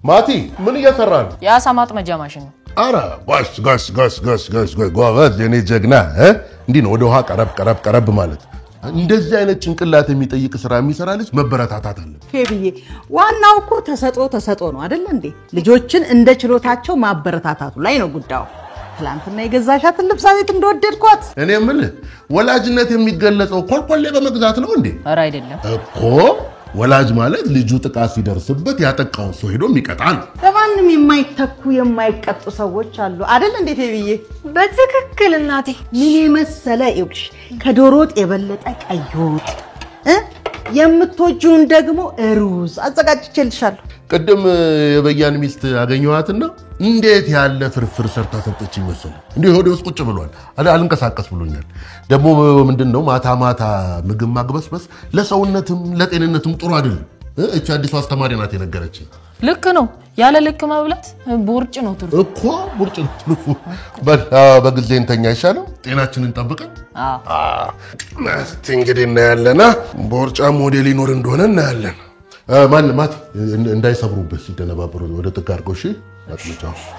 ማቲ ምን እየሰራህ ነው? የአሳ ማጥመጃ ማሽን ነው። አረ ጋሽ ጎበዝ የኔ ጀግና እንዲህ ነው ወደ ውሃ ቀረብ ማለት እንደዚህ አይነት ጭንቅላት የሚጠይቅ ስራ የሚሰራ ልጅ መበረታታት አለ። ፌብዬ ዋናው እኮ ተሰጦ ነው አይደል እንዴ? ልጆችን እንደ ችሎታቸው ማበረታታቱ ላይ ነው ጉዳዩ። ትላንትና የገዛሻትን ልብስ አቤት እንደወደድኳት። እኔ የምልህ ወላጅነት የሚገለጸው ኮልኮሌ በመግዛት ነው እንዴ? ኧረ አይደለም እኮ ወላጅ ማለት ልጁ ጥቃት ሲደርስበት ያጠቃው ሰው ሄዶ የሚቀጣል። ለማንም የማይተኩ የማይቀጡ ሰዎች አሉ አይደል እንዴ ፌብዬ? በትክክል እናቴ። ምን መሰለ ይውልሽ ከዶሮ ወጥ የበለጠ ቀይ ወጥ የምትወጂውን ደግሞ ሩዝ አዘጋጅቼልሻለሁ። ቅድም የበያን ሚስት አገኘኋትና እንዴት ያለ ፍርፍር ሰርታ ሰጠችኝ መሰለ። እንዴ ሆዴ ውስጥ ቁጭ ብሏል። አልንቀሳቀስ ብሎኛል። ደግሞ ምንድነው ማታ ምግብ ማግበስበስ ለሰውነትም ለጤንነትም ጥሩ አይደለም። እቺ አዲሱ አስተማሪ ናት የነገረችኝ። ልክ ነው። ያለ ልክ መብላት ቦርጭ ነው ትርፉ እኮ ቦርጭ ነው ትርፉ። በጊዜ እንተኛ ይሻላል። ጤናችንን ጠብቀን እስቲ እንግዲህ እናያለና ቦርጫ ሞዴል ይኖር እንደሆነ እናያለን። ማቲ እንዳይሰብሩበት ሲደነባበሩ ወደ ጥግ አድርገው እሺ። አጥምጫው